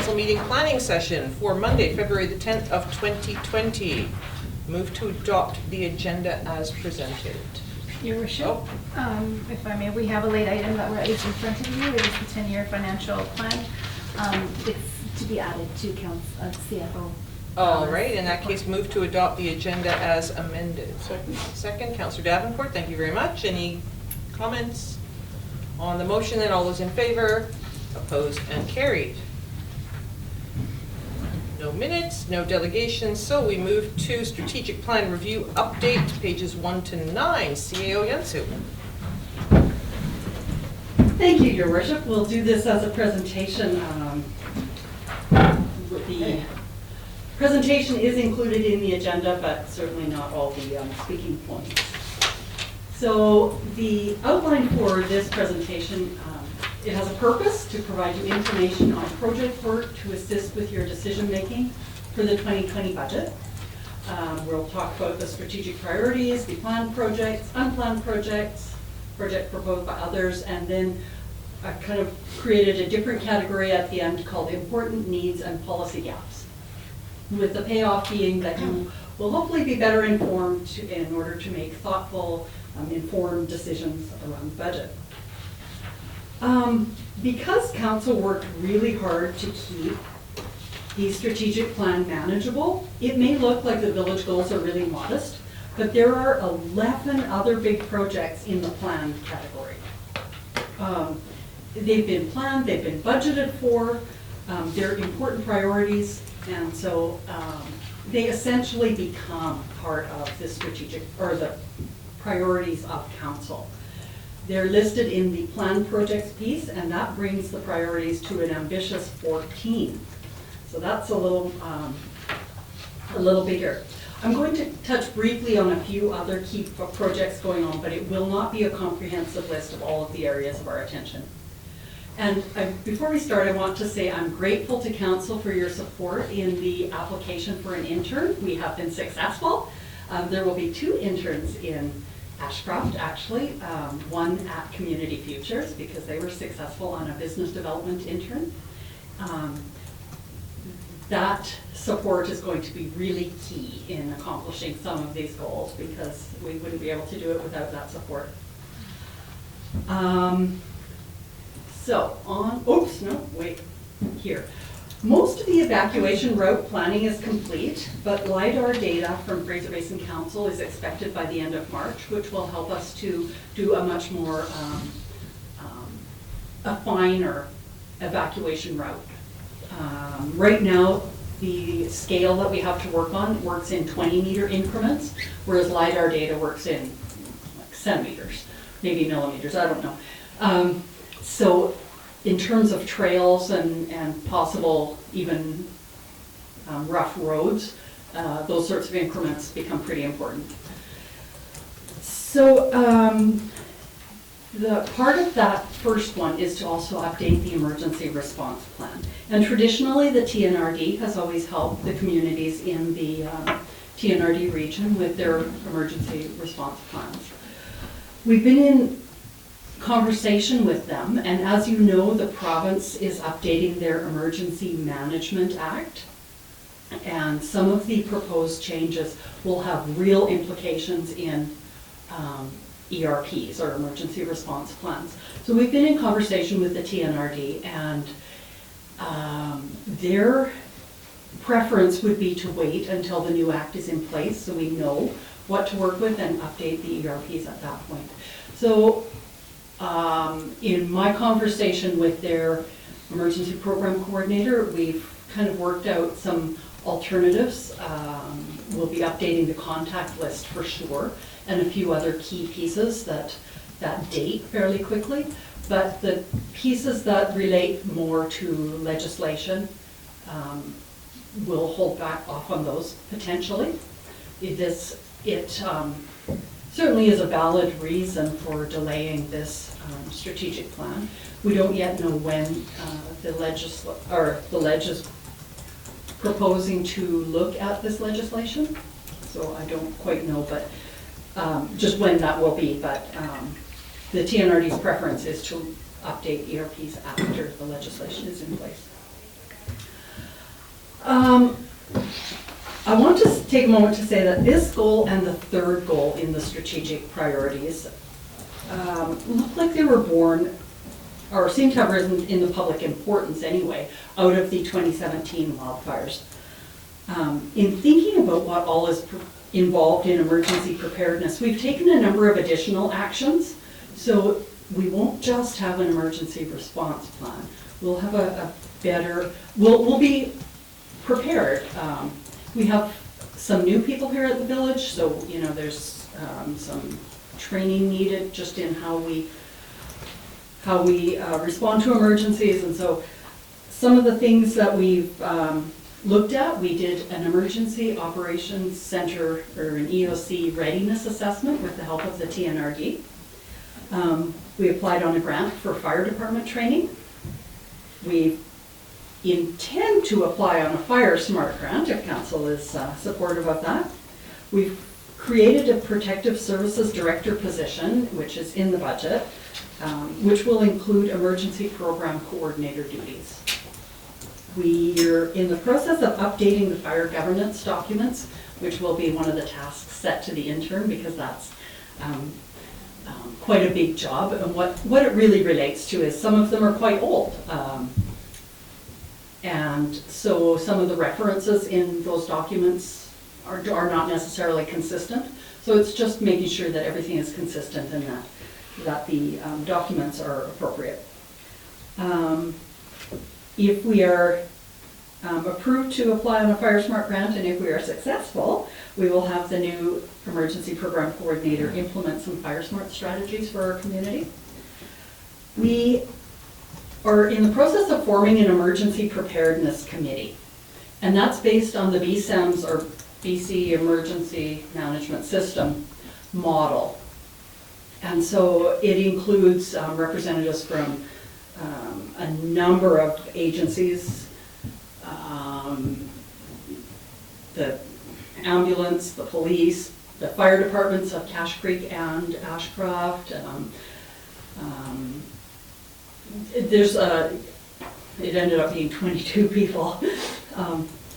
council meeting planning session for Monday, February the 10th of 2020. Move to adopt the agenda as presented. Your worship, if I may, we have a late item that is in front of you. It is the Tenure financial plan. It's to be added to CFO. All right, in that case, move to adopt the agenda as amended. Second, Councillor Davenport, thank you very much. Any comments on the motion? Then all those in favor, opposed and carried. No minutes, no delegations, so we move to strategic plan review update, pages 1 to 9. CAO Yansu. Thank you, Your Worship. We'll do this as a presentation. The presentation is included in the agenda, but certainly not all the speaking points. So the outline for this presentation, it has a purpose to provide you information on project work to assist with your decision making for the 2020 budget. We'll talk about the strategic priorities, the planned projects, unplanned projects, project proposed by others, and then I kind of created a different category at the end called important needs and policy gaps, with the payoff being that you will hopefully be better informed in order to make thoughtful, informed decisions around the budget. Because council worked really hard to keep the strategic plan manageable, it may look like the village goals are really modest, but there are 11 other big projects in the plan category. They've been planned, they've been budgeted for, they're important priorities, and so they essentially become part of the strategic, or the priorities of council. They're listed in the planned projects piece, and that brings the priorities to an ambitious 14. So that's a little bigger. I'm going to touch briefly on a few other key projects going on, but it will not be a comprehensive list of all of the areas of our attention. And before we start, I want to say I'm grateful to council for your support in the application for an intern. We have been successful. There will be 2 interns in Ashcroft, actually, one at Community Futures because they were successful on a business development intern. That support is going to be really key in accomplishing some of these goals because we wouldn't be able to do it without that support. Here. Most of the evacuation route planning is complete, but LiDAR data from Fraser Basin Council is expected by the end of March, which will help us to do a much more, a finer evacuation route. Right now, the scale that we have to work on works in 20-meter increments, whereas LiDAR data works in like centimeters, maybe millimeters, I don't know. So in terms of trails and possible even rough roads, those sorts of increments become pretty important. So the part of that first one is to also update the emergency response plan. And traditionally, the TNRD has always helped the communities in the TNRD region with their emergency response plans. We've been in conversation with them, and as you know, the province is updating their Emergency Management Act, and some of the proposed changes will have real implications in ERPs, or emergency response plans. So we've been in conversation with the TNRD, and their preference would be to wait until the new act is in place so we know what to work with and update the ERPs at that point. So in my conversation with their emergency program coordinator, we've kind of worked out some alternatives. We'll be updating the contact list for sure, and a few other key pieces that date fairly quickly. But the pieces that relate more to legislation, we'll hold back off on those potentially. It certainly is a valid reason for delaying this strategic plan. We don't yet know when the ledge is proposing to look at this legislation, so I don't quite know, but just when that will be. But the TNRD's preference is to update ERPs after the legislation is in place. I want to take a moment to say that this goal and the third goal in the strategic priorities look like they were born, or seem to have risen in the public importance anyway, out of the 2017 wildfires. In thinking about what all is involved in emergency preparedness, we've taken a number of additional actions. So we won't just have an emergency response plan. We'll have a better, we'll be prepared. We have some new people here at the village, so you know there's some training needed just in how we respond to emergencies. And so some of the things that we've looked at, we did an emergency operations center or an EOC readiness assessment with the help of the TNRD. We applied on a grant for fire department training. We intend to apply on a Fire Smart grant if council is supportive of that. We've created a protective services director position, which is in the budget, which will include emergency program coordinator duties. We're in the process of updating the fire governance documents, which will be one of the tasks set to the intern because that's quite a big job. And what it really relates to is some of them are quite old. And so some of the references in those documents are not necessarily consistent. So it's just making sure that everything is consistent and that the documents are appropriate. If we are approved to apply on a Fire Smart grant, and if we are successful, we will have the new emergency program coordinator implement some Fire Smart strategies for our community. We are in the process of forming an emergency preparedness committee, and that's based on the BSEMS, or BC Emergency Management System model. And so it includes representatives from a number of agencies, the ambulance, the police, the fire departments of Cache Creek and Ashcroft. It ended up being 22 people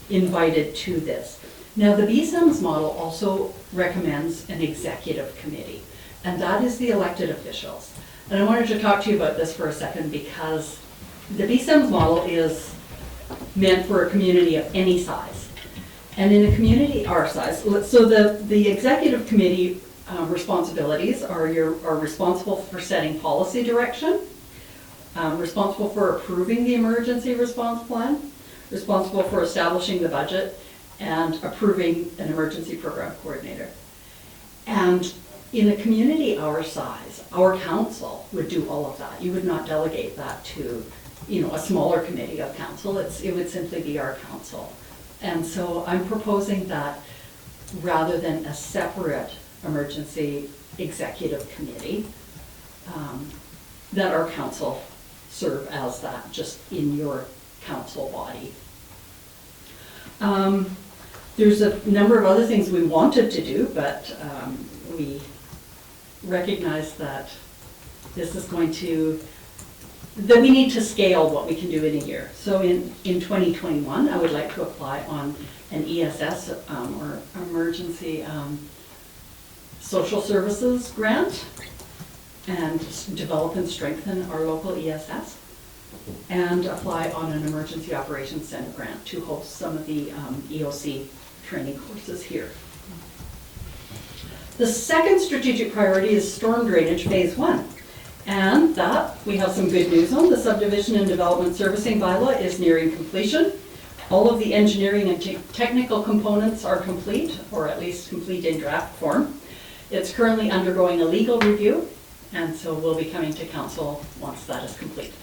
invited to this. Now the BSEMS model also recommends an executive committee, and that is the elected officials. And I wanted to talk to you about this for a second because the BSEMS model is meant for a community of any size. And in a community our size, so the executive committee responsibilities are responsible for setting policy direction, responsible for approving the emergency response plan, responsible for establishing the budget, and approving an emergency program coordinator. And in a community our size, our council would do all of that. You would not delegate that to, a smaller committee of council. It would simply be our council. And so I'm proposing that rather than a separate emergency executive committee, that our council serve as that, just in your council body. There's a number of other things we wanted to do, but we recognize that this is that we need to scale what we can do in a year. So in 2021, I would like to apply on an ESS or Emergency Social Services grant and develop and strengthen our local ESS, and apply on an Emergency Operations Center grant to host some of the EOC training courses here. The second strategic priority is storm drainage phase 1. And that we have some good news on. The subdivision and development servicing bylaw is nearing completion. All of the engineering and technical components are complete, or at least complete in draft form. It's currently undergoing a legal review, and so we'll be coming to council once that is complete.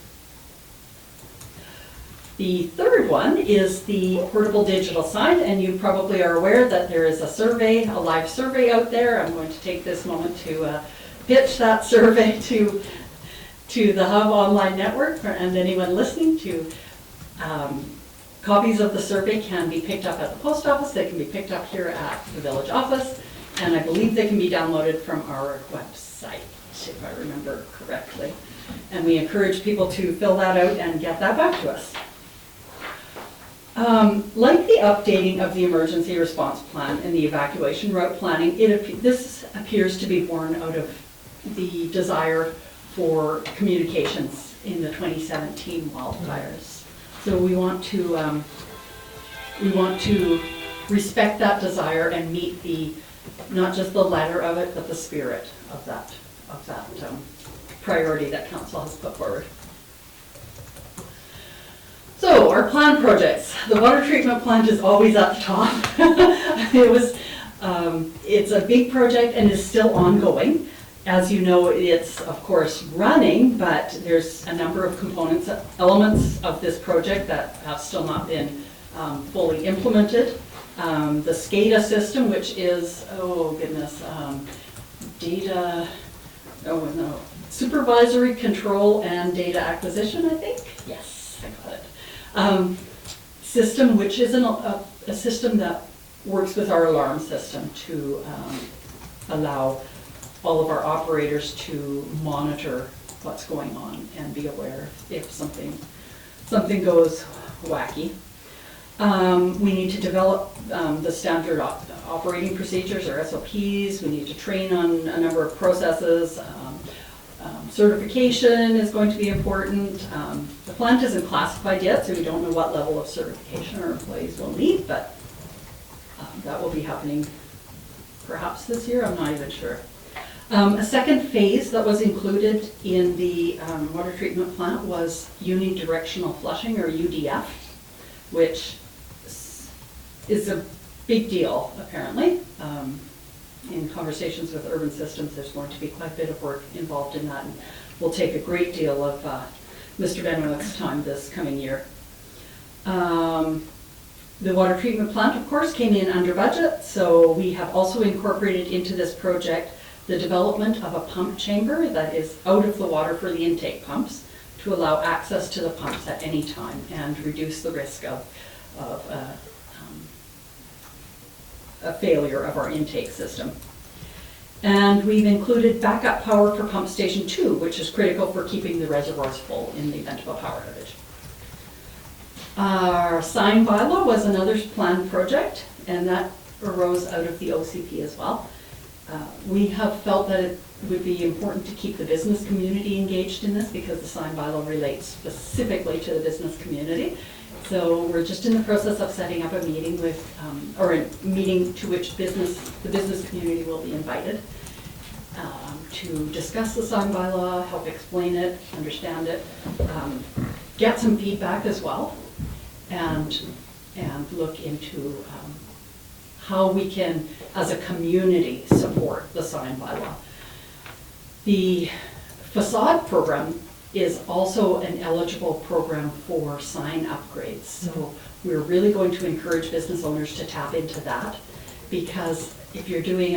The third one is the portable digital sign, and you probably are aware that there is a live survey out there. I'm going to take this moment to pitch that survey to the Hub online network, and anyone listening to. Copies of the survey can be picked up at the post office. They can be picked up here at the village office, and I believe they can be downloaded from our website, if I remember correctly. And we encourage people to fill that out and get that back to us. Like the updating of the emergency response plan and the evacuation route planning, this appears to be born out of the desire for communications in the 2017 wildfires. So we want to respect that desire and meet not just the letter of it, but the spirit of that priority that council has put forward. So our planned projects, the water treatment plant is always at the top. It's a big project and is still ongoing. As you know, it's of course running, but there's a number of elements of this project that have still not been fully implemented. The SCADA system, which is, supervisory control and data acquisition, I think? Yes, I got it. System, which is a system that works with our alarm system to allow all of our operators to monitor what's going on and be aware if something goes wacky. We need to develop the standard operating procedures or SOPs. We need to train on a number of processes. Certification is going to be important. The plant isn't classified yet, so we don't know what level of certification our employees will need, but that will be happening perhaps this year, I'm not even sure. A second phase that was included in the water treatment plant was unidirectional flushing, or UDF, which is a big deal, apparently. In conversations with Urban Systems, there's going to be quite a bit of work involved in that, and will take a great deal of Mr. Benwick's time this coming year. The water treatment plant, of course, came in under budget, so we have also incorporated into this project the development of a pump chamber that is out of the water for the intake pumps to allow access to the pumps at any time and reduce the risk of a failure of our intake system. And we've included backup power for pump station 2, which is critical for keeping the reservoirs full in the event of a power outage. Our sign bylaw was another planned project, and that arose out of the OCP as well. We have felt that it would be important to keep the business community engaged in this because the sign bylaw relates specifically to the business community. So we're just in the process of setting up a meeting with, or a meeting to which the business community will be invited to discuss the sign bylaw, help explain it, understand it, get some feedback as well, and look into how we can, as a community, support the sign bylaw. The facade program is also an eligible program for sign upgrades. So we're really going to encourage business owners to tap into that, because if you're doing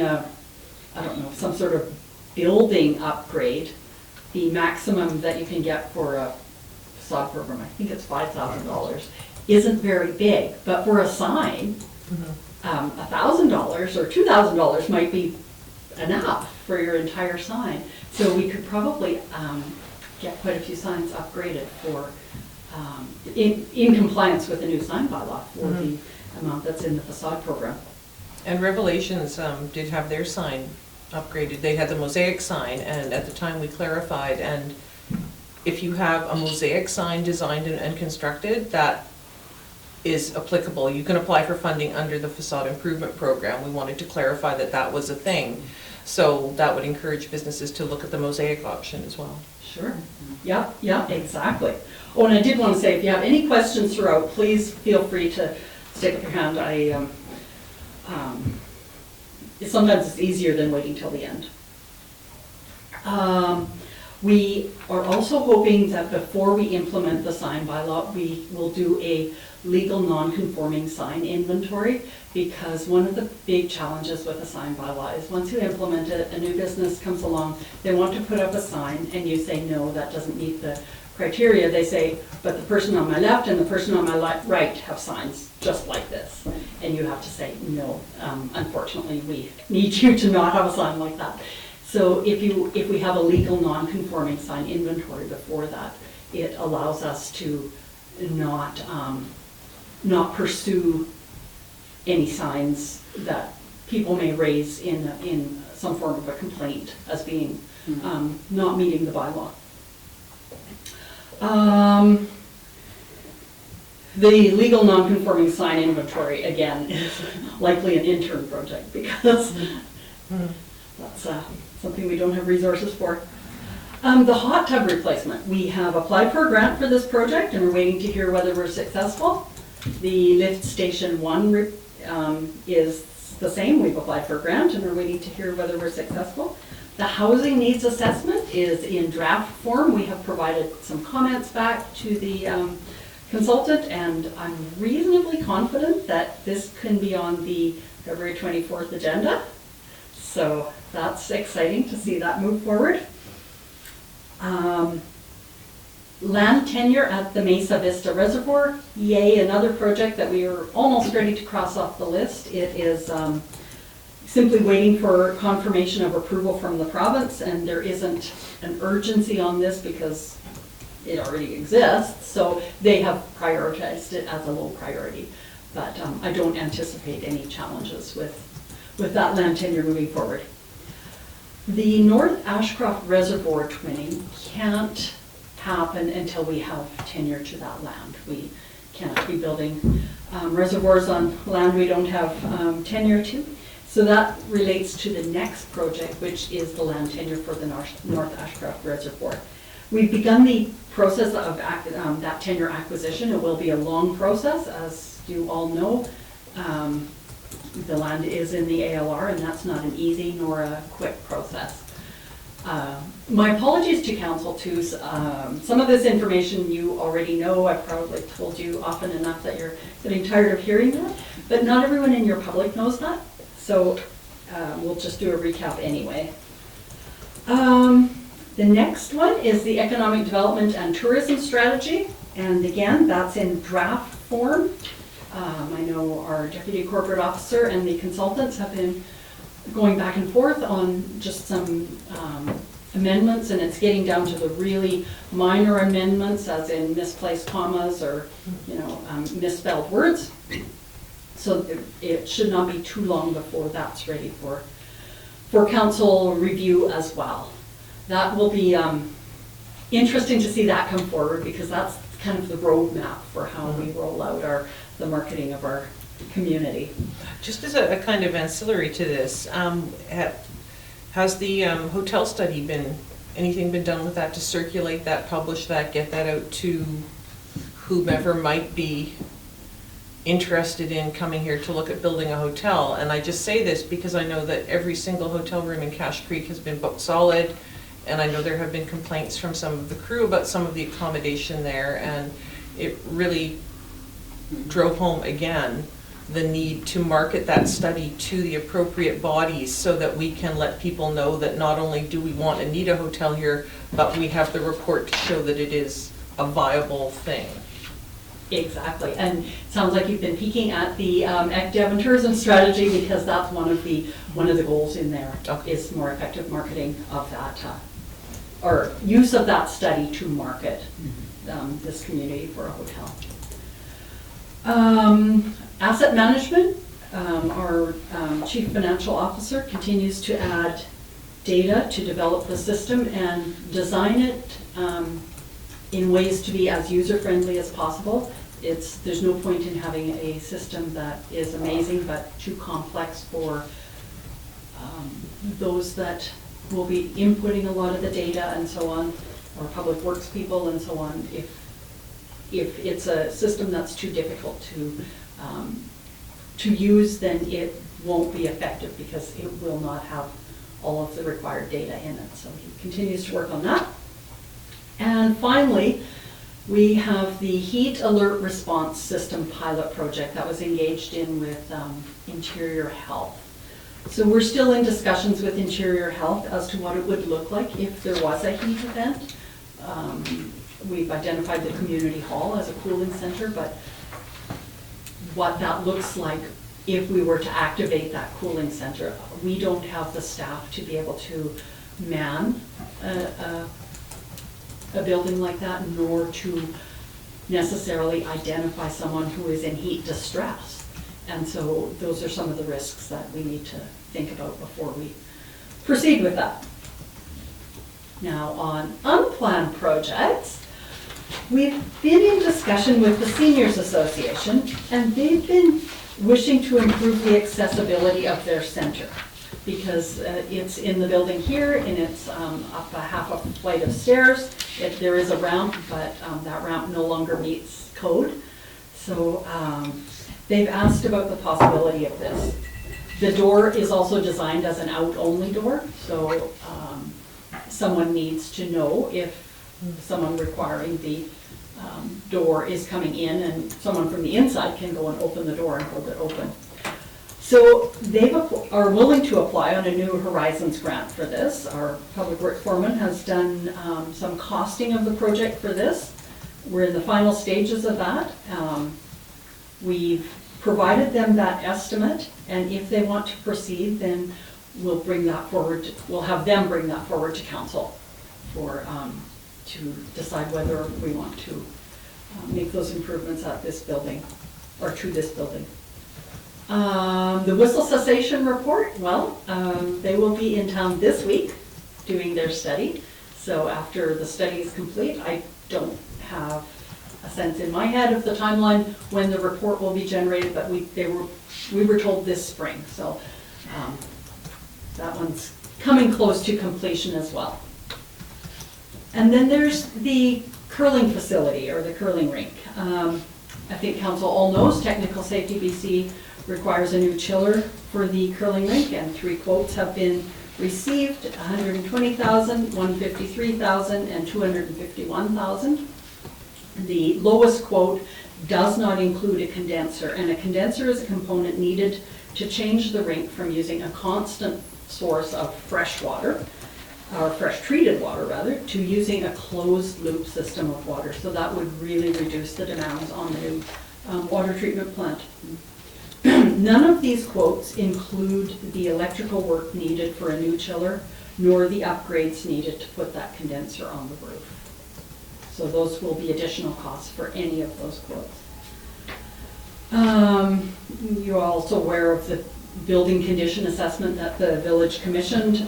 some sort of building upgrade, the maximum that you can get for a facade program, I think it's $5,000, isn't very big. But for a sign, $1,000 or $2,000 might be enough for your entire sign. So we could probably get quite a few signs upgraded for in compliance with the new sign bylaw for the amount that's in the facade program. And Revelations did have their sign upgraded. They had the mosaic sign, and at the time we clarified, and if you have a mosaic sign designed and constructed, that is applicable. You can apply for funding under the facade improvement program. We wanted to clarify that that was a thing. So that would encourage businesses to look at the mosaic option as well. Sure. Yeah, exactly. Oh, and I did want to say, if you have any questions throughout, please feel free to stick up your hand. Sometimes it's easier than waiting till the end. We are also hoping that before we implement the sign bylaw, we will do a legal non-conforming sign inventory, because one of the big challenges with a sign bylaw is once you implement it, a new business comes along, they want to put up a sign, and you say, no, that doesn't meet the criteria. They say, but the person on my left and the person on my right have signs just like this. And you have to say, no, unfortunately, we need you to not have a sign like that. So if we have a legal non-conforming sign inventory before that, it allows us to not not pursue any signs that people may raise in some form of a complaint as being not meeting the bylaw. The legal non-conforming sign inventory, again, is likely an intern project because that's something we don't have resources for. The hot tub replacement, we have applied for a grant for this project and we're waiting to hear whether we're successful. The lift station 1 is the same. We've applied for a grant and we're waiting to hear whether we're successful. The housing needs assessment is in draft form. We have provided some comments back to the consultant, and I'm reasonably confident that this can be on the February 24th agenda. So that's exciting to see that move forward. Land tenure at the Mesa Vista Reservoir. Yay, another project that we are almost ready to cross off the list. It is simply waiting for confirmation of approval from the province, and there isn't an urgency on this because it already exists, so they have prioritized it as a low priority. But I don't anticipate any challenges with that land tenure moving forward. The North Ashcroft Reservoir twinning can't happen until we have tenure to that land. We cannot be building reservoirs on land we don't have tenure to. So that relates to the next project, which is the land tenure for the North Ashcroft Reservoir. We've begun the process of that tenure acquisition. It will be a long process, as you all know. The land is in the ALR, and that's not an easy nor a quick process. My apologies to council too. Some of this information you already know. I've probably told you often enough that you're getting tired of hearing that, but not everyone in your public knows that. So we'll just do a recap anyway. The next one is the Economic Development and Tourism Strategy. And again, that's in draft form. I know our Deputy Corporate Officer and the consultants have been going back and forth on just some amendments, and it's getting down to the really minor amendments, as in misplaced commas or misspelled words. So it should not be too long before that's ready for council review as well. That will be interesting to see that come forward, because that's kind of the roadmap for how we roll out the marketing of our community. Just as a kind of ancillary to this, has the hotel study anything been done with that to circulate that, publish that, get that out to whomever might be interested in coming here to look at building a hotel? And I just say this because I know that every single hotel room in Cache Creek has been booked solid, and I know there have been complaints from some of the crew about some of the accommodation there, and it really drove home again the need to market that study to the appropriate bodies so that we can let people know that not only do we want and need a hotel here, but we have the report to show that it is a viable thing. Exactly, and it sounds like you've been peeking at the ECDev and tourism strategy, because that's one of the goals in there. Okay. Is more effective marketing of that, or use of that study to market this community for a hotel. Asset management, our Chief Financial Officer continues to add data to develop the system and design it in ways to be as user-friendly as possible. There's no point in having a system that is amazing but too complex for those that will be inputting a lot of the data and so on, or public works people and so on. If it's a system that's too difficult to use, then it won't be effective because it will not have all of the required data in it. So he continues to work on that. And finally, we have the heat alert response system pilot project that was engaged in with Interior Health. So we're still in discussions with Interior Health as to what it would look like if there was a heat event. We've identified the community hall as a cooling center, but what that looks like if we were to activate that cooling center, we don't have the staff to be able to man a building like that, nor to necessarily identify someone who is in heat distress. And so those are some of the risks that we need to think about before we proceed with that. Now, on unplanned projects, we've been in discussion with the Seniors Association, and they've been wishing to improve the accessibility of their center, because it's in the building here, and it's up a half a flight of stairs. There is a ramp, but that ramp no longer meets code. So they've asked about the possibility of this. The door is also designed as an out-only door, so someone needs to know if someone requiring the door is coming in, and someone from the inside can go and open the door and hold it open. So they are willing to apply on a New Horizons grant for this. Our public works foreman has done some costing of the project for this. We're in the final stages of that. We've provided them that estimate, and if they want to proceed, then we'll bring that forward. We'll have them bring that forward to council for to decide whether we want to make those improvements at this building or to this building. The whistle cessation report, well, they will be in town this week doing their study. So after the study is complete, I don't have a sense in my head of the timeline when the report will be generated, but we were told this spring. So that one's coming close to completion as well. And then there's the curling facility, or the curling rink. I think council all knows Technical Safety BC requires a new chiller for the curling rink, and 3 quotes have been received: $120,000, $153,000, and $251,000. The lowest quote does not include a condenser, and a condenser is a component needed to change the rink from using a constant source of fresh water, or fresh treated water rather, to using a closed loop system of water. So that would really reduce the demands on the new water treatment plant. None of these quotes include the electrical work needed for a new chiller, nor the upgrades needed to put that condenser on the roof. So those will be additional costs for any of those quotes. You're also aware of the building condition assessment that the village commissioned.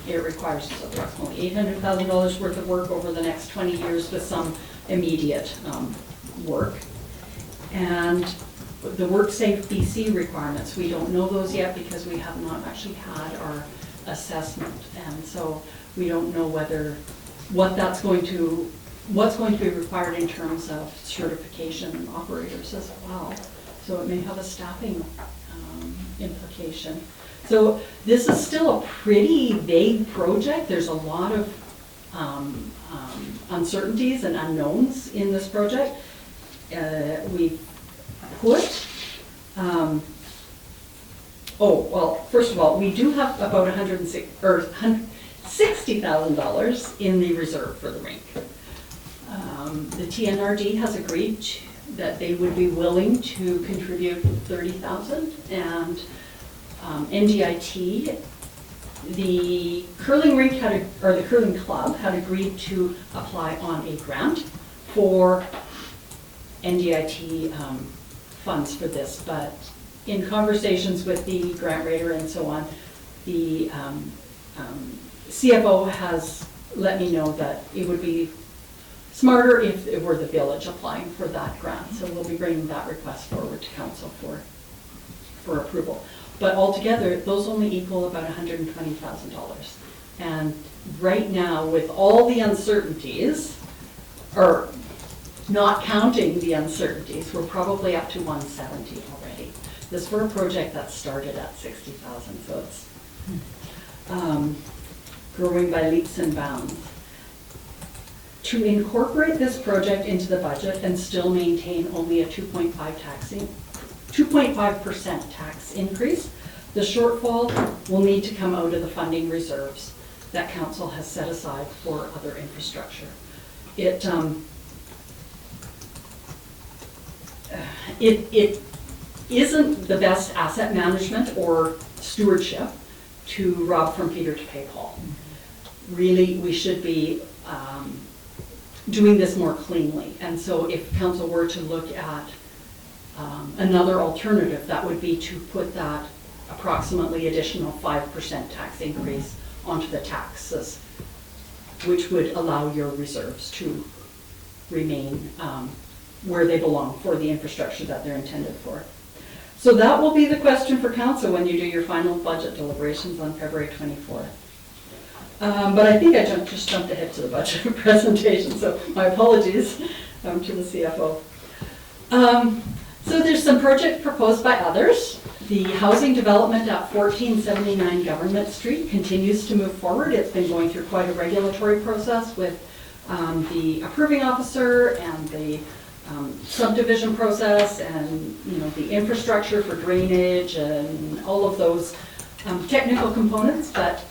It requires approximately $800,000 worth of work over the next 20 years with some immediate work. And the WorkSafe BC requirements, we don't know those yet because we have not actually had our assessment. And so we don't know what's going to be required in terms of certification and operators as well. So it may have a staffing implication. So this is still a pretty vague project. There's a lot of uncertainties and unknowns in this project. We've put, first of all, we do have about $60,000 in the reserve for the rink. The TNRD has agreed that they would be willing to contribute $30,000, and NDIT, the curling rink the curling club had agreed to apply on a grant for NDIT funds for this, but in conversations with the grant writer and so on, the CFO has let me know that it would be smarter if it were the village applying for that grant. So we'll be bringing that request forward to council for approval. But altogether, those only equal about $120,000. And right now, with all the uncertainties, or not counting the uncertainties, we're probably up to 170 already. This for a project that started at 60,000, so it's growing by leaps and bounds. To incorporate this project into the budget and still maintain only a 2.5% tax increase, the shortfall will need to come out of the funding reserves that council has set aside for other infrastructure. It isn't the best asset management or stewardship to rob from Peter to pay Paul. Really, we should be doing this more cleanly. And so if council were to look at another alternative, that would be to put that approximately additional 5% tax increase onto the taxes, which would allow your reserves to remain where they belong for the infrastructure that they're intended for. So that will be the question for council when you do your final budget deliberations on February 24th. But I think I just jumped ahead to the budget presentation, so my apologies to the CFO. So there's some project proposed by others. The housing development at 1479 Government Street continues to move forward. It's been going through quite a regulatory process with the approving officer and the subdivision process and the infrastructure for drainage and all of those technical components, but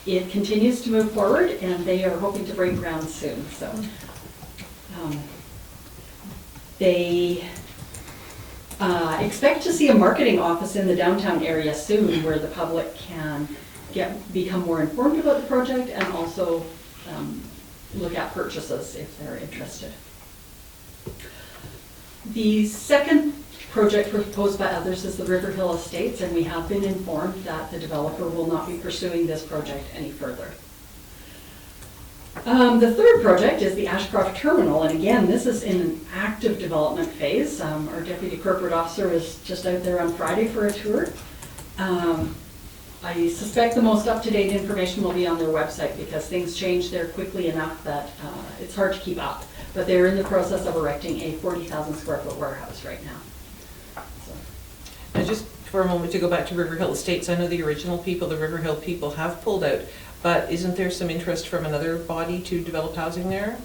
it continues to move forward and they are hoping to break ground soon. So they expect to see a marketing office in the downtown area soon where the public can become more informed about the project and also look at purchases if they're interested. The second project proposed by others is the River Hill Estates, and we have been informed that the developer will not be pursuing this project any further. The third project is the Ashcroft Terminal, and again, this is in an active development phase. Our Deputy Corporate Officer is just out there on Friday for a tour. I suspect the most up-to-date information will be on their website because things change there quickly enough that it's hard to keep up. But they're in the process of erecting a 40,000 square foot warehouse right now. So. Now just for a moment to go back to River Hill Estates, I know the original people, the River Hill people have pulled out, but isn't there some interest from another body to develop housing there?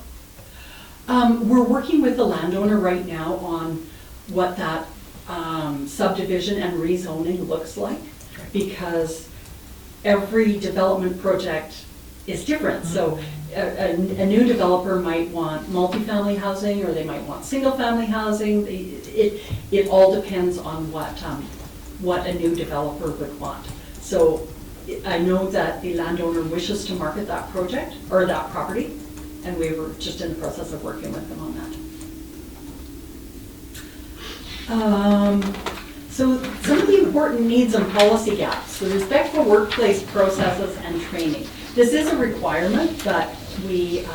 We're working with the landowner right now on what that subdivision and rezoning looks like, because every development project is different. So a new developer might want multifamily housing, or they might want single-family housing. It all depends on what a new developer would want. So I know that the landowner wishes to market that project or that property, and we were just in the process of working with them on that. So some of the important needs and policy gaps, the respectful workplace processes and training. This is a requirement, but we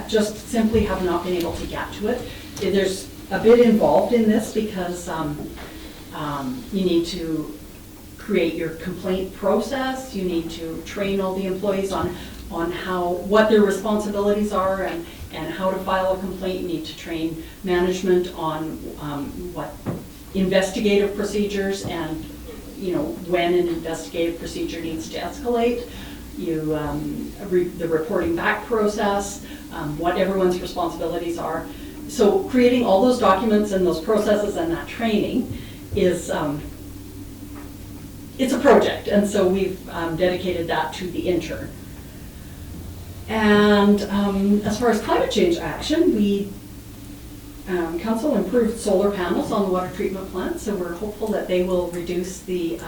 just simply have not been able to get to it. There's a bit involved in this because you need to create your complaint process, you need to train all the employees on what their responsibilities are and how to file a complaint. You need to train management on what investigative procedures and when an investigative procedure needs to escalate. The reporting back process, what everyone's responsibilities are. So creating all those documents and those processes and that training is it's a project, and so we've dedicated that to the intern. And as far as climate change action, we council improved solar panels on the water treatment plant, so we're hopeful that they will reduce the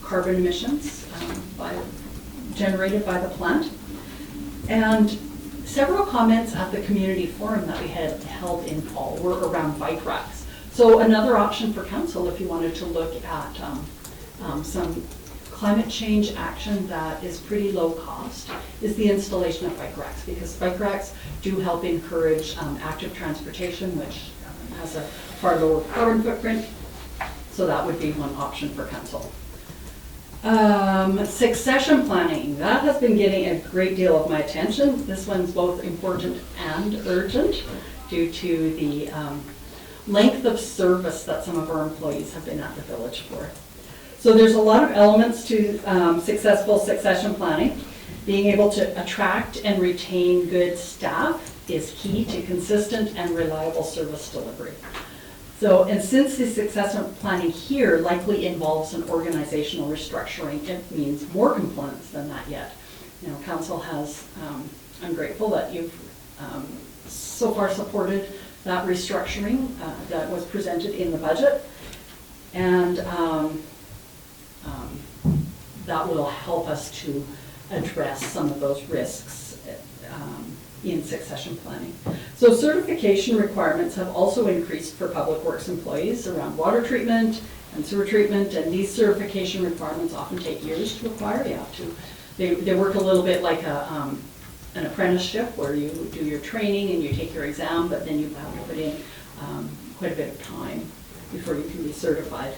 carbon emissions generated by the plant. And several comments at the community forum that we had held in fall were around bike racks. So another option for council, if you wanted to look at some climate change action that is pretty low cost, is the installation of bike racks, because bike racks do help encourage active transportation, which has a far lower carbon footprint. So that would be one option for council. Succession planning, that has been getting a great deal of my attention. This one's both important and urgent due to the length of service that some of our employees have been at the village for. So there's a lot of elements to successful succession planning. Being able to attract and retain good staff is key to consistent and reliable service delivery. So, and since the succession planning here likely involves an organizational restructuring, it means more components than that yet. Council has, I'm grateful that you've so far supported that restructuring that was presented in the budget. And that will help us to address some of those risks in succession planning. So certification requirements have also increased for public works employees around water treatment and sewer treatment, and these certification requirements often take years to acquire. You have to, they work a little bit like an apprenticeship where you do your training and you take your exam, but then you have to put in quite a bit of time before you can be certified.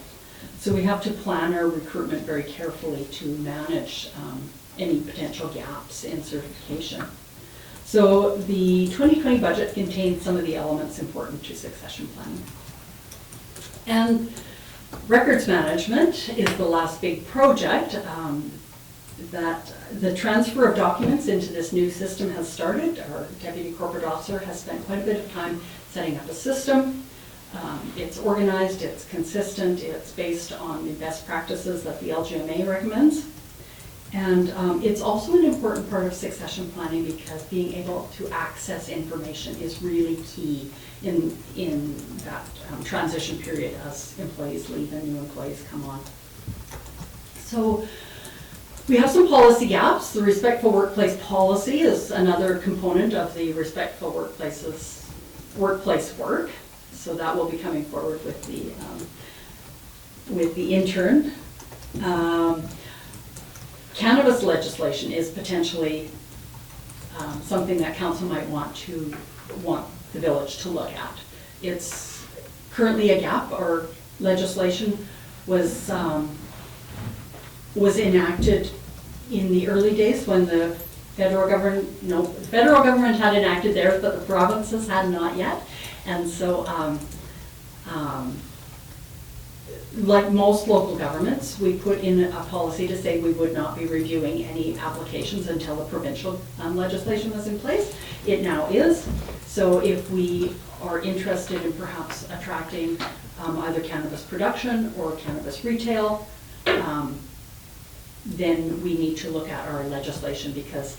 So we have to plan our recruitment very carefully to manage any potential gaps in certification. So the 2020 budget contains some of the elements important to succession planning. And records management is the last big project. That the transfer of documents into this new system has started. Our Deputy Corporate Officer has spent quite a bit of time setting up a system. It's organized, it's consistent, it's based on the best practices that the LGMA recommends. And it's also an important part of succession planning because being able to access information is really key in that transition period as employees leave and new employees come on. So we have some policy gaps. The respectful workplace policy is another component of the respectful workplace work. So that will be coming forward with the intern. Cannabis legislation is potentially something that council might want the village to look at. It's currently a gap. Or legislation was enacted in the early days when the federal government had enacted theirs, but the provinces had not yet. And so, like most local governments, we put in a policy to say we would not be reviewing any applications until the provincial legislation was in place. It now is. So if we are interested in perhaps attracting either cannabis production or cannabis retail, then we need to look at our legislation because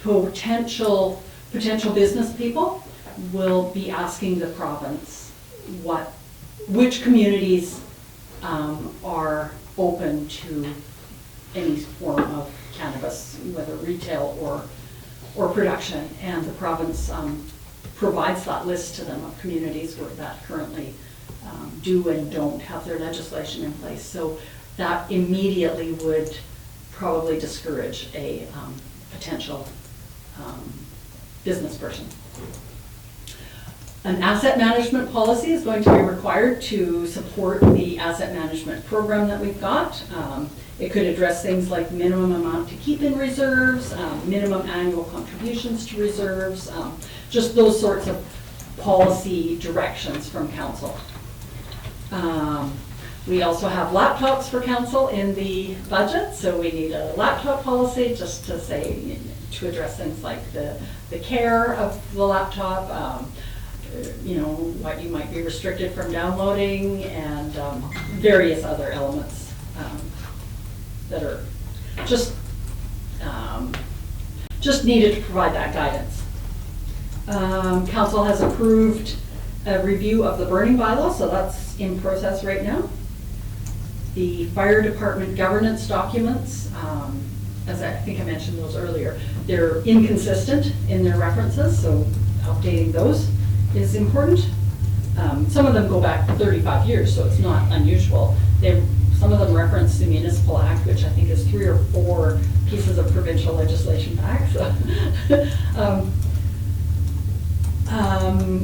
potential business people will be asking the province which communities are open to any form of cannabis, whether retail or production, and the province provides that list to them of communities that currently do and don't have their legislation in place. So that immediately would probably discourage a potential business person. An asset management policy is going to be required to support the asset management program that we've got. It could address things like minimum amount to keep in reserves, minimum annual contributions to reserves, just those sorts of policy directions from council. We also have laptops for council in the budget, so we need a laptop policy just to say, to address things like the care of the laptop, what you might be restricted from downloading, and various other elements that are just needed to provide that guidance. Council has approved a review of the burning bylaw, so that's in process right now. The fire department governance documents, as I think I mentioned those earlier, they're inconsistent in their references, so updating those is important. Some of them go back 35 years, so it's not unusual. Some of them reference the Municipal Act, which I think is 3 or 4 pieces of provincial legislation back. So.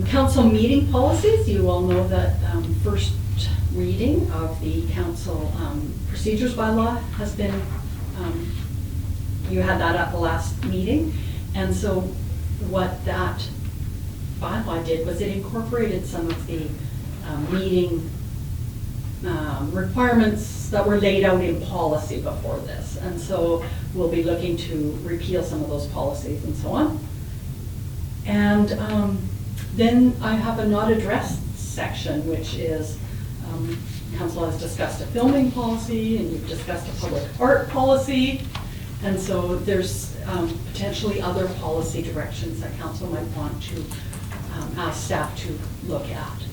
Council meeting policies, you all know that first reading of the council procedures bylaw has been, you had that at the last meeting, and so what that bylaw did was it incorporated some of the meeting requirements that were laid out in policy before this, and so we'll be looking to repeal some of those policies and so on. And then I have a not addressed section, which is council has discussed a filming policy and you've discussed a public art policy, and so there's potentially other policy directions that council might want to ask staff to look at.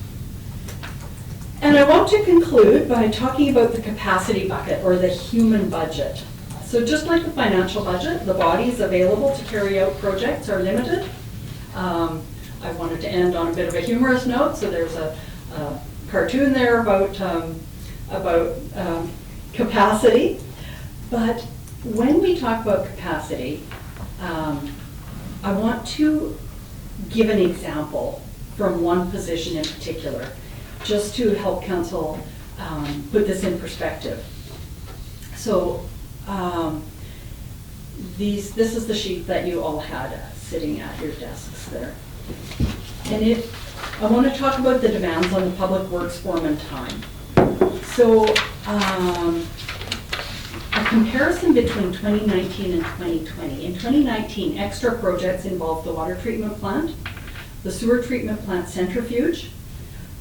And I want to conclude by talking about the capacity bucket or the human budget. So just like the financial budget, the bodies available to carry out projects are limited. I wanted to end on a bit of a humorous note, so there's a cartoon there about capacity. But when we talk about capacity, I want to give an example from one position in particular, just to help council put this in perspective. So this is the sheet that you all had sitting at your desks there. And I want to talk about the demands on the public works foreman time. So a comparison between 2019 and 2020. In 2019, extra projects involved the water treatment plant, the sewer treatment plant centrifuge,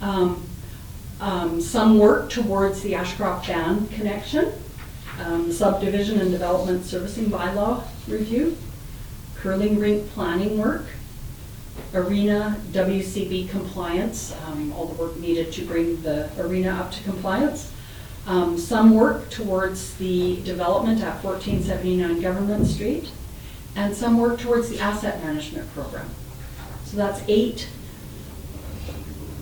some work towards the Ashcroft Dam connection, subdivision and development servicing bylaw review, curling rink planning work, arena WCB compliance, all the work needed to bring the arena up to compliance, some work towards the development at 1479 Government Street, and some work towards the asset management program. So that's 8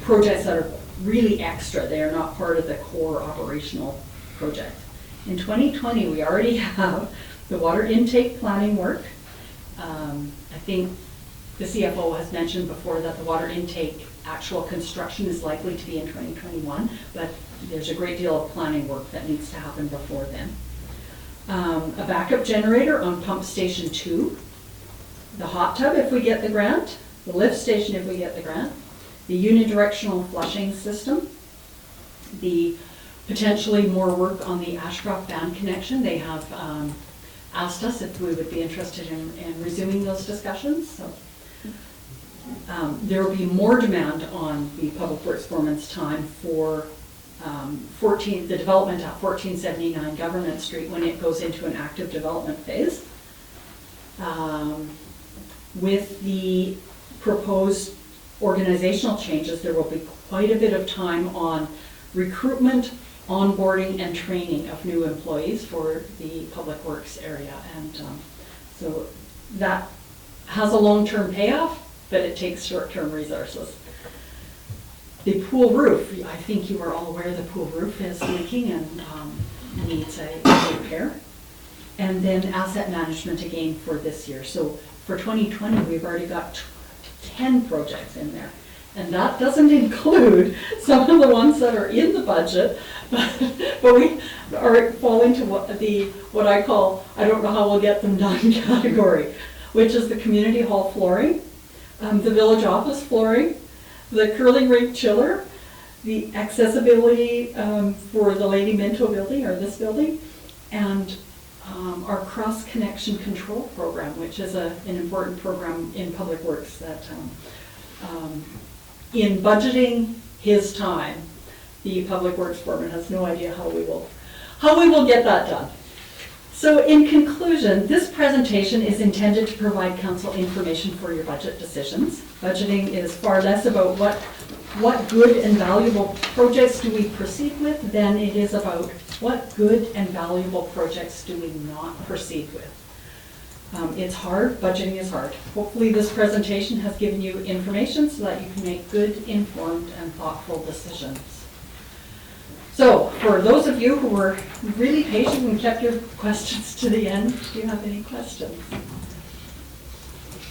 projects that are really extra. They are not part of the core operational project. In 2020, we already have the water intake planning work. I think the CFO has mentioned before that the water intake actual construction is likely to be in 2021, but there's a great deal of planning work that needs to happen before then. A backup generator on pump station 2, the hot tub if we get the grant, the lift station if we get the grant, the unidirectional flushing system, the potentially more work on the Ashcroft Dam connection. They have asked us if we would be interested in resuming those discussions. So there will be more demand on the public works foreman's time for the development at 1479 Government Street when it goes into an active development phase. With the proposed organizational changes, there will be quite a bit of time on recruitment, onboarding, and training of new employees for the public works area. And so that has a long-term payoff, but it takes short-term resources. The pool roof, I think you are all aware the pool roof is leaking and needs a repair. And then asset management again for this year. So for 2020, we've already got 10 projects in there. And that doesn't include some of the ones that are in the budget, but we are falling to what I call, I don't know how we'll get them done category, which is the community hall flooring, the village office flooring, the curling rink chiller, the accessibility for the Lady Minto building, or this building, and our cross-connection control program, which is an important program in public works that in budgeting his time, the public works foreman has no idea how we will get that done. So in conclusion, this presentation is intended to provide council information for your budget decisions. Budgeting is far less about what good and valuable projects do we proceed with than it is about what good and valuable projects do we not proceed with. It's hard, budgeting is hard. Hopefully this presentation has given you information so that you can make good, informed, and thoughtful decisions. So, for those of you who were really patient and kept your questions to the end, do you have any questions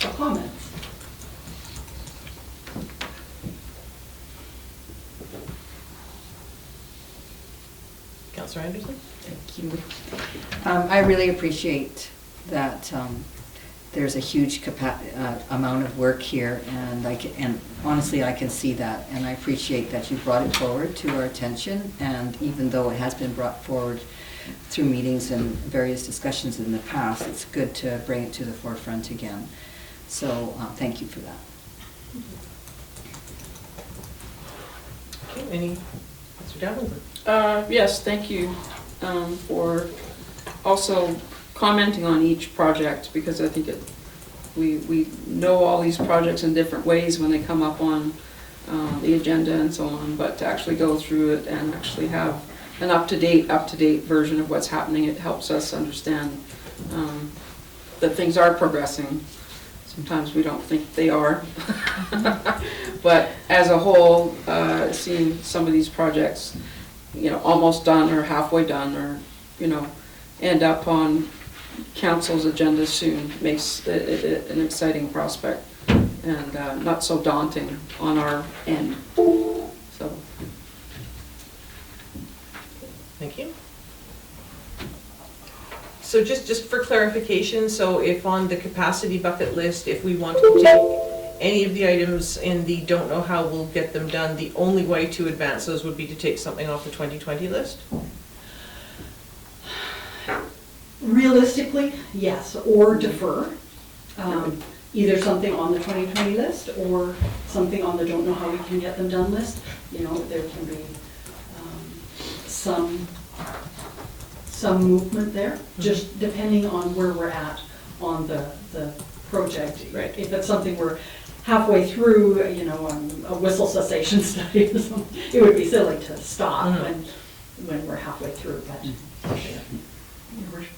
or comments? Councillor Anderson? Thank you. I really appreciate that there's a huge amount of work here, and honestly I can see that, and I appreciate that you brought it forward to our attention, and even though it has been brought forward through meetings and various discussions in the past, it's good to bring it to the forefront again. So thank you for that. Okay, any, Mr. Davenport? Yes, thank you for also commenting on each project, because I think we know all these projects in different ways when they come up on the agenda and so on, but to actually go through it and actually have an up-to-date version of what's happening. It helps us understand that things are progressing. Sometimes we don't think they are. But as a whole, seeing some of these projects, almost done or halfway done or, end up on council's agenda soon makes it an exciting prospect and not so daunting on our end. So. Thank you. So just for clarification, so if on the capacity bucket list, if we want to take any of the items in the don't know how we'll get them done, the only way to advance those would be to take something off the 2020 list? Realistically, yes, or defer. Either something on the 2020 list or something on the don't know how we can get them done list. There can be some movement there, just depending on where we're at on the project. Right. If it's something we're halfway through, a whistle cessation study or something, it would be silly to stop when we're halfway through, but. Your worship.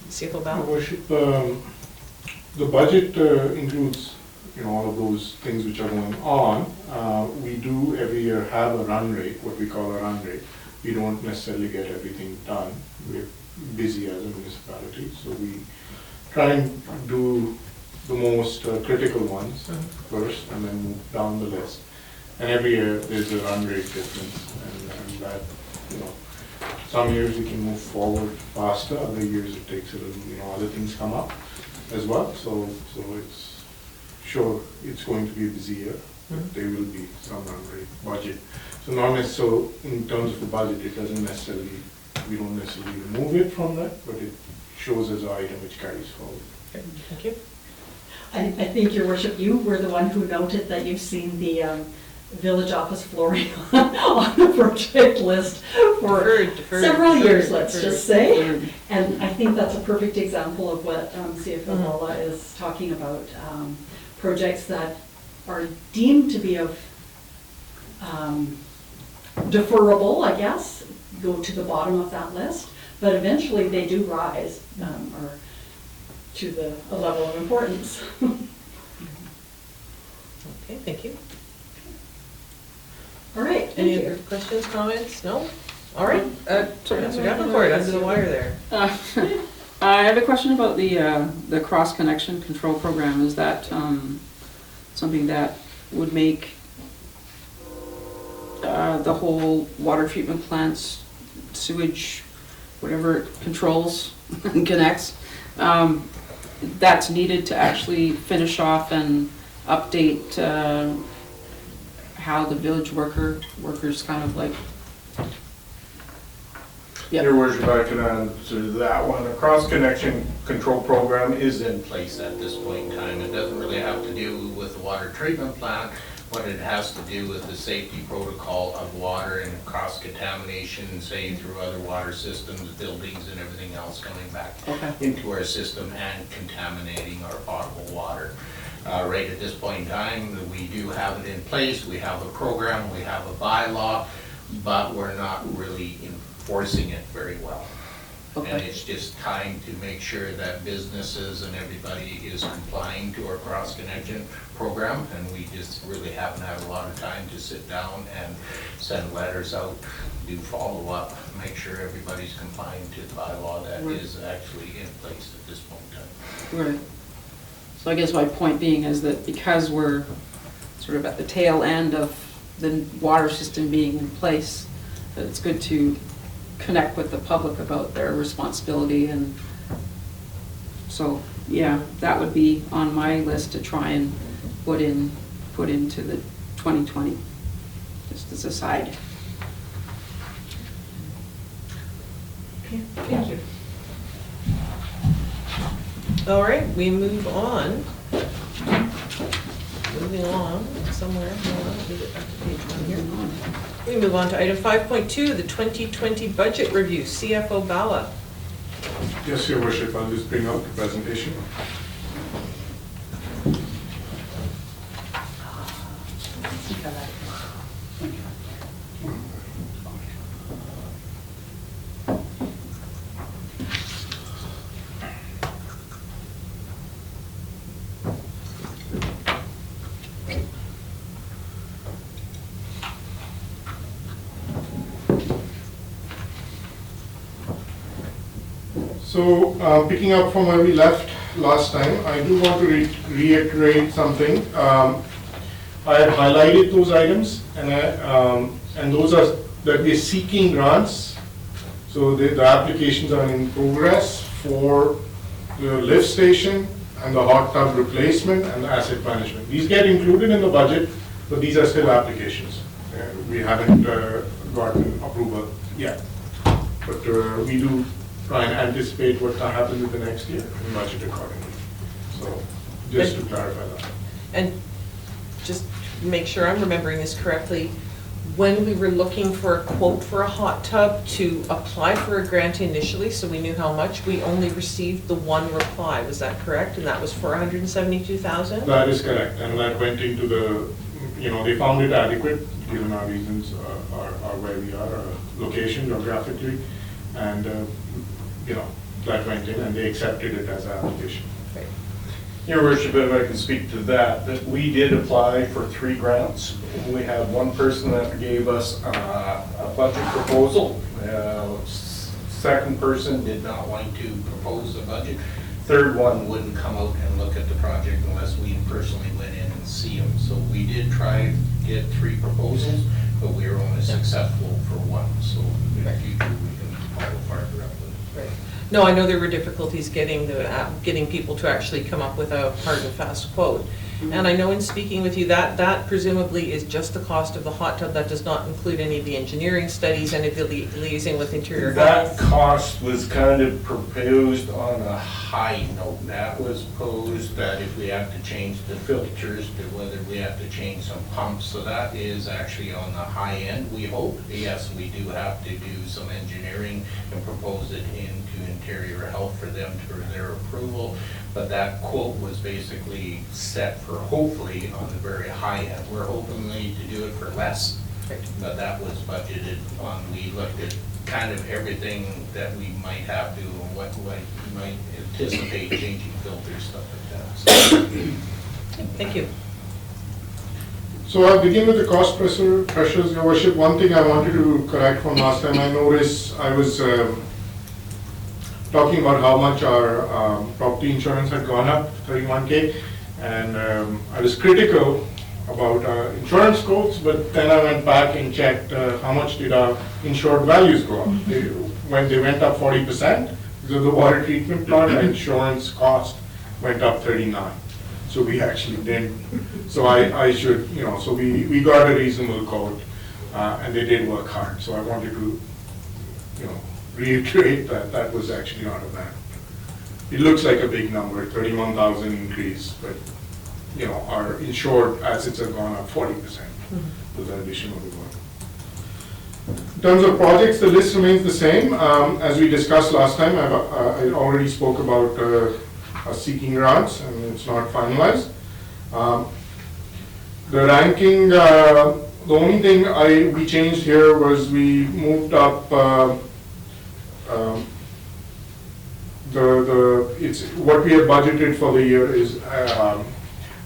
CFO Your Ballard? worship, the budget includes, all of those things which are going on. We do every year have a run rate, what we call a run rate. We don't necessarily get everything done. We're busy as a municipality, so we try and do the most critical ones first and then move down the list. And every year there's a run rate difference, and that, some years we can move forward faster, other years it takes a little, other things come up as well. So it's going to be a busy year. There will be some run rate budget. So in terms of the budget, it doesn't necessarily, we don't necessarily remove it from that, but it shows as an item which carries forward. Okay, thank you. I think, Your Worship, you were the one who noted that you've seen the village office flooring on the project list for several years, let's just say. And I think that's a perfect example of what CFO Lola is talking about. Projects that are deemed to be of deferrable, I guess, go to the bottom of that list, but eventually they do rise or to a level of importance. Okay, thank you. All right, thank Any you. other questions, comments? No? All right, Councilor Davenport, under the wire there. I have a question about the cross-connection control program. Is that something that would make the whole water treatment plants, sewage, whatever it controls and connects, that's needed to actually finish off and update how the village workers kind of like. Yep. Your Worship, I can answer that one. A cross-connection control program is in place at this point in time. It doesn't really have to do with the water treatment plant, but it has to do with the safety protocol of water and cross-contamination, say through other water systems, buildings and everything else coming back into our system and contaminating our potable water. Right at this point in time, we do have it in place. We have a program, we have a bylaw, but we're not really enforcing it very well. And it's just time to make sure that businesses and everybody is complying to our cross-connection program, and we just really haven't had a lot of time to sit down and send letters out, do follow-up, make sure everybody's complying to the bylaw that is actually in place at this point in time. Right. So I guess my point being is that because we're sort of at the tail end of the water system being in place, that it's good to connect with the public about their responsibility. And so, yeah, that would be on my list to try and put into the 2020, just as a side. Okay, thank you. All right, we move on. Moving along somewhere. Hold on, let me get back to page 1 here. We move on to item 5.2, the 2020 budget review. CFO Bala. Yes, Your Worship, I'll just bring up the presentation. So, picking up from where we left last time, I do want to reiterate something. I have highlighted those items, and those are that we're seeking grants. So the applications are in progress for the lift station and the hot tub replacement and the asset management. These get included in the budget, but these are still applications. We haven't gotten approval yet. But we do try and anticipate what happens in the next year and budget accordingly. So just to clarify that. And just to make sure I'm remembering this correctly, when we were looking for a quote for a hot tub to apply for a grant initially, so we knew how much, we only received the one reply, was that correct? And that was for $172,000? That is correct, and that went into the, they found it adequate, given our reasons, are where we are, our location geographically, and, that went in, and they accepted it as an application. Right. Your worship, if I can speak to that we did apply for 3 grants. We had one person that gave us a budget proposal. Second person did not want to propose a budget. Third one wouldn't come out and look at the project unless we personally went in and see them. So we did try to get 3 proposals, but we were only successful for 1. So in the future, we can follow farther up with it. Right. No, I know there were difficulties getting people to actually come up with a hard and fast quote. And I know in speaking with you, that presumably is just the cost of the hot tub. That does not include any of the engineering studies, any of the liaising with Interior That Health. cost was kind of proposed on a high note. That was posed that if we have to change the filters, to whether we have to change some pumps. So that is actually on the high end, we hope. Yes, we do have to do some engineering and propose it into Interior Health for them for their approval. But that quote was basically set for hopefully on the very high end. We're hoping to do it for less, but that was budgeted on. We looked at kind of everything that we might have to, and what we might anticipate changing filters, stuff like that. So, Thank you. So I'll begin with the cost pressures, Your Worship. One thing I wanted to correct from last time, I noticed I was talking about how much our property insurance had gone up, 31K, and I was critical about our insurance quotes, but then I went back and checked how much did our insured values go up. When they went up 40%, because of the water treatment plant, our insurance cost went up 39. So we actually didn't. So I should, so we got a reasonable quote, and they did work hard. So I wanted to, reiterate that was actually not a bad. It looks like a big number, 31,000 increase, but our insured assets have gone up 40% with the addition of the work. In terms of projects, the list remains the same. As we discussed last time, I already spoke about seeking grants, and it's not finalized. The ranking, the only thing we changed here was we moved up it's what we have budgeted for the year is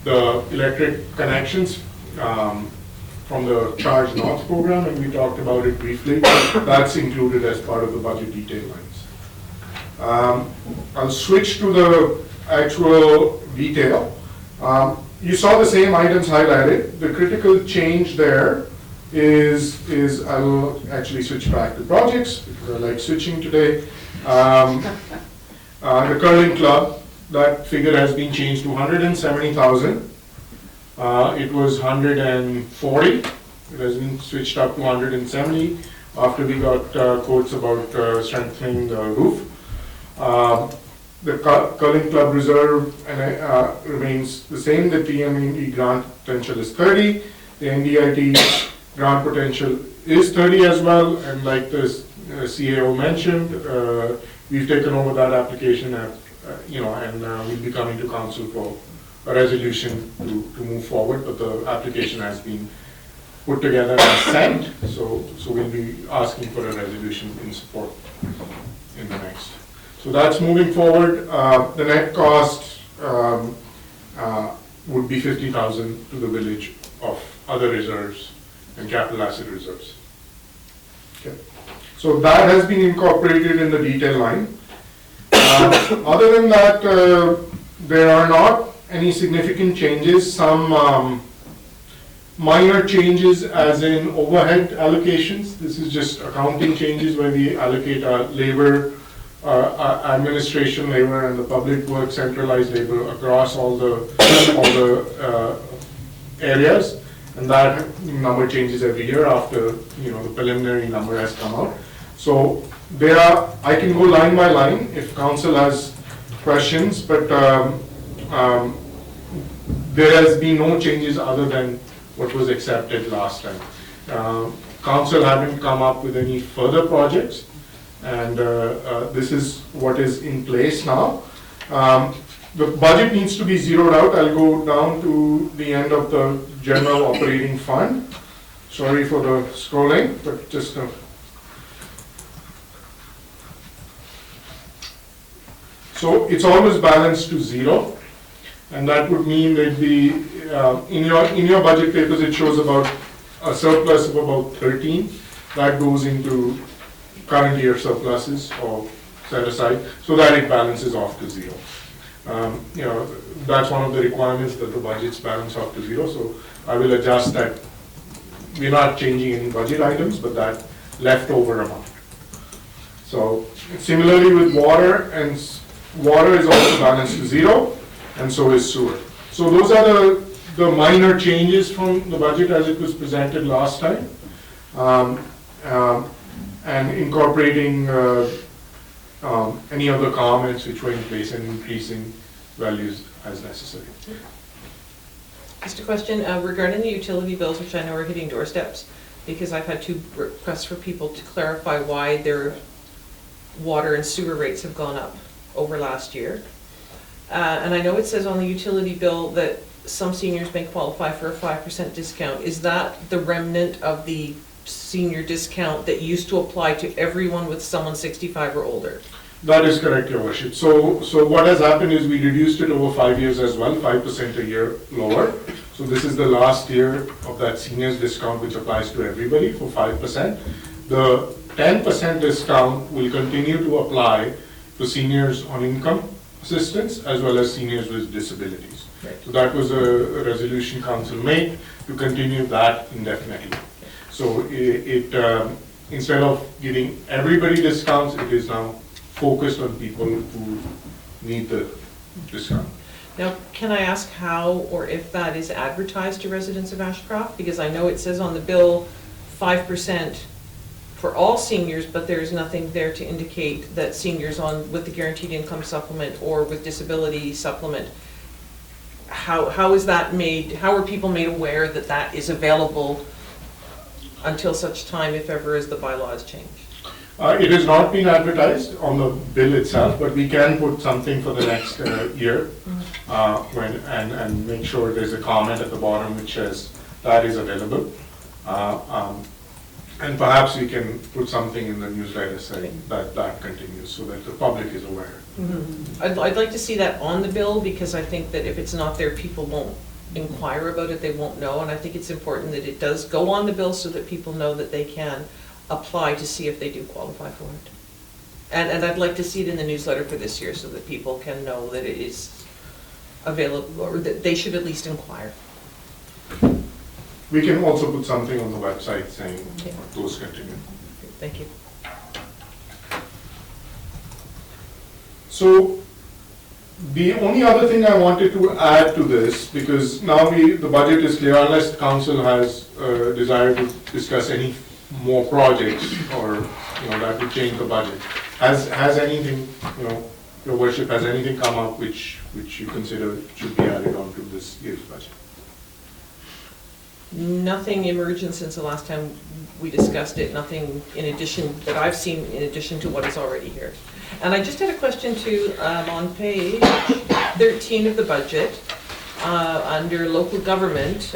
the electric connections from the Charge North program, and we talked about it briefly. That's included as part of the budget detail lines. I'll switch to the actual detail. You saw the same items highlighted. The critical change there is I will actually switch back to projects because I like switching today. The curling club, that figure has been changed to 170,000. It was 140. It has been switched up to 170 after we got quotes about strengthening the roof. The curling club reserve remains the same. The TME grant potential is 30. The NDIT grant potential is 30 as well, and like the CAO mentioned, we've taken over that application and we'll be coming to council for a resolution to move forward, but the application has been put together and sent, so we'll be asking for a resolution in support in the next. So that's moving forward. The net cost would be 50,000 to the village of other reserves and capital asset reserves. Okay. So that has been incorporated in the detail line. Other than that, there are not any significant changes. Some minor changes as in overhead allocations. This is just accounting changes where we allocate our labor, administration labor and the public works centralized labor across all the areas. And that number changes every year after, the preliminary number has come out. So I can go line by line if council has questions, but there has been no changes other than what was accepted last time. Council haven't come up with any further projects, and this is what is in place now. The budget needs to be zeroed out. I'll go down to the end of the general operating fund. Sorry for the scrolling, but just so it's always balanced to zero, and that would mean that in your budget papers it shows about a surplus of about 13. That goes into current year surpluses or set aside, so that it balances off to zero. That's one of the requirements, that the budgets balance off to zero. So I will adjust that. We're not changing any budget items, but that leftover amount. So similarly with water, and water is also balanced to zero, and so is sewer. So those are the minor changes from the budget as it was presented last time, and incorporating any other comments which were in place and increasing values as necessary. Just a question regarding the utility bills, which I know are hitting doorsteps, because I've had 2 requests for people to clarify why their water and sewer rates have gone up over last year. And I know it says on the utility bill that some seniors may qualify for a 5% discount. Is that the remnant of the senior discount that used to apply to everyone with someone 65 or older? That is correct, Your Worship. So what has happened is we reduced it over 5 years as well, 5% a year lower. So this is the last year of that seniors discount, which applies to everybody for 5%. The 10% discount will continue to apply to seniors on income assistance as well as seniors with disabilities. Right. So that was a resolution council made to continue that indefinitely. So it instead of giving everybody discounts, it is now focused on people who need the discount. Now, can I ask how or if that is advertised to residents of Ashcroft? Because I know it says on the bill 5% for all seniors, but there's nothing there to indicate that seniors with the guaranteed income supplement or with disability supplement, how is that made, how are people made aware that that is available until such time, if ever, as the bylaws change? It has not been advertised on the bill itself, but we can put something for the next year and make sure there's a comment at the bottom which says that is available. And perhaps we can put something in the newsletter saying that continues so that the public is aware. Mm-hmm. I'd like to see that on the bill, because I think that if it's not there, people won't inquire about it, they won't know. And I think it's important that it does go on the bill so that people know that they can apply to see if they do qualify for it. And I'd like to see it in the newsletter for this year so that people can know that it is available, or that they should at least inquire. We can also put something on the website saying those continue. Thank you. So the only other thing I wanted to add to this, because now the budget is clear, unless the council has a desire to discuss any more projects or that would change the budget. Has anything, Your Worship, has anything come up which you consider should be added on to this year's budget? Nothing emergent since the last time we discussed it, nothing in addition that I've seen in addition to what is already here. And I just had a question too, on page 13 of the budget, under local government,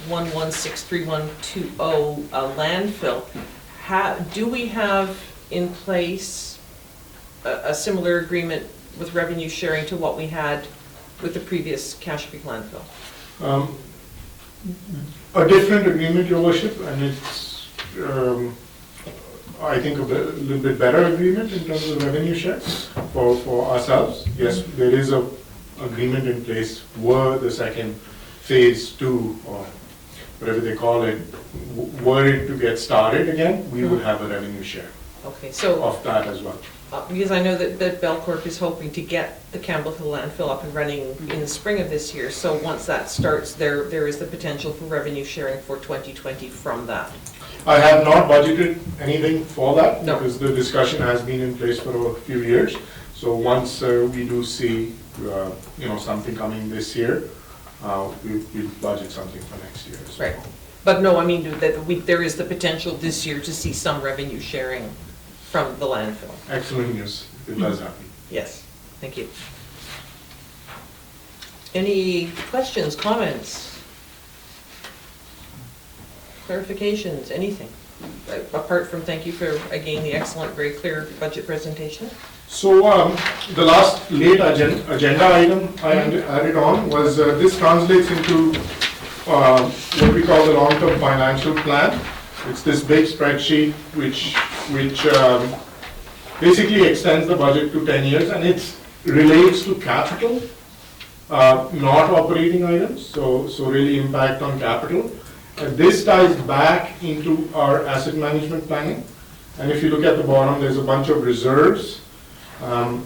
116312, landfill. Do we have in place a similar agreement with revenue sharing to what we had with the previous Cache Creek landfill? A different agreement, Your Worship, and it's I think, a little bit better agreement in terms of revenue share for ourselves. Yes, there is a agreement in place were the second phase 2, or whatever they call it, were it to get started again, we would have a revenue share Okay, so, of that as well. because I know that Belcorp is hoping to get the Campbell Hill landfill up and running in the spring of this year, so once that starts, there is the potential for revenue sharing for 2020 from that. I have not budgeted anything for that, No. because the discussion has been in place for a few years. So once we do see, something coming this year, we'll budget something for next year. So. Right. But no, I mean, there is the potential this year to see some revenue sharing from the landfill. Excellent news, if it does happen. Yes, thank you. Any questions, comments? Clarifications, anything? Apart from thank you for, again, the excellent, very clear budget presentation. So the last late agenda item I added on was this translates into what we call the long-term financial plan. It's this big spreadsheet which basically extends the budget to 10 years, and it relates to capital, not operating items, so really impact on capital. This ties back into our asset management planning, and if you look at the bottom, there's a bunch of reserves. I'll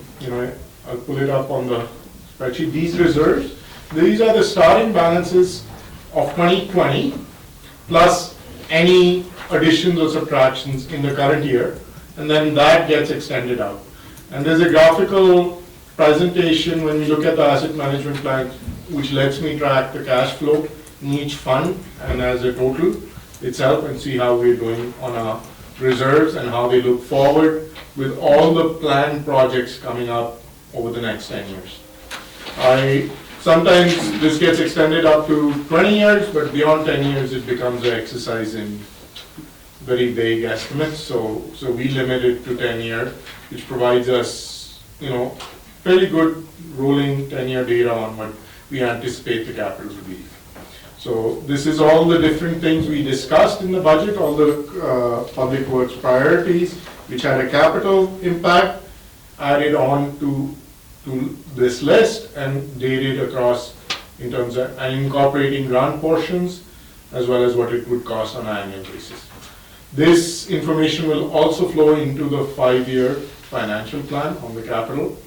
pull it up on the spreadsheet. These reserves, these are the starting balances of 2020 plus any additions or subtractions in the current year, and then that gets extended out. And there's a graphical presentation when we look at the asset management plan, which lets me track the cash flow in each fund and as a total itself, and see how we're doing on our reserves and how they look forward with all the planned projects coming up over the next 10 years. Sometimes this gets extended up to 20 years, but beyond 10 years it becomes an exercise in very vague estimates. So we limit it to 10 years, which provides us, fairly good rolling 10-year data on what we anticipate the capital to be. So this is all the different things we discussed in the budget, all the public works priorities, which had a capital impact, added on to this list and dated across in terms of incorporating grant portions as well as what it would cost on an annual basis. This information will also flow into the 5-year financial plan on the capital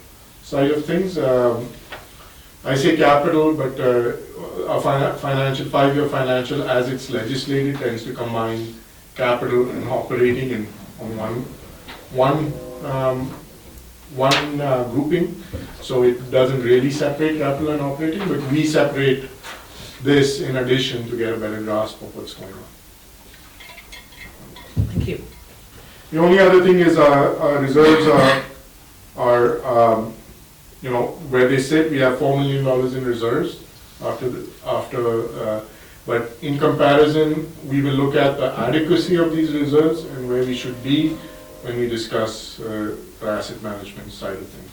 side of things. I say capital, but a financial 5-year financial, as it's legislated, tends to combine capital and operating in on one grouping, so it doesn't really separate capital and operating, but we separate this in addition to get a better grasp of what's going on. Thank you. The only other thing is our reserves are where they sit. We have $4 million in reserves but in comparison, we will look at the adequacy of these reserves and where we should be when we discuss the asset management side of things.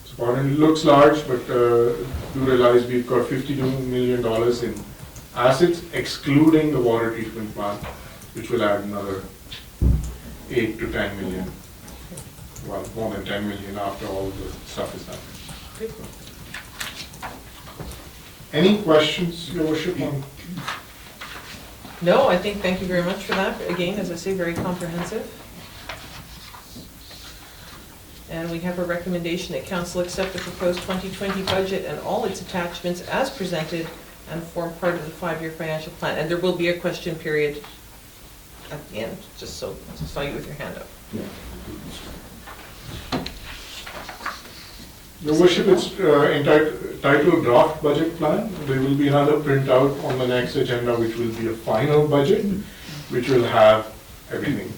So it looks large, but do realize we've got $52 million in assets, excluding the water treatment plant, which will add another 8 to 10 million. Well, more than 10 million after all the stuff is done. Any questions, Your Worship? No, I think, thank you very much for that. Again, as I say, very comprehensive. And we have a recommendation that council accept the proposed 2020 budget and all its attachments as presented and form part of the 5-year financial plan. And there will be a question period at the end, just so I saw you with your hand up. Your Worship, it's entitled Draft Budget Plan. There will be another printout on the next agenda, which will be a final budget, which will have everything.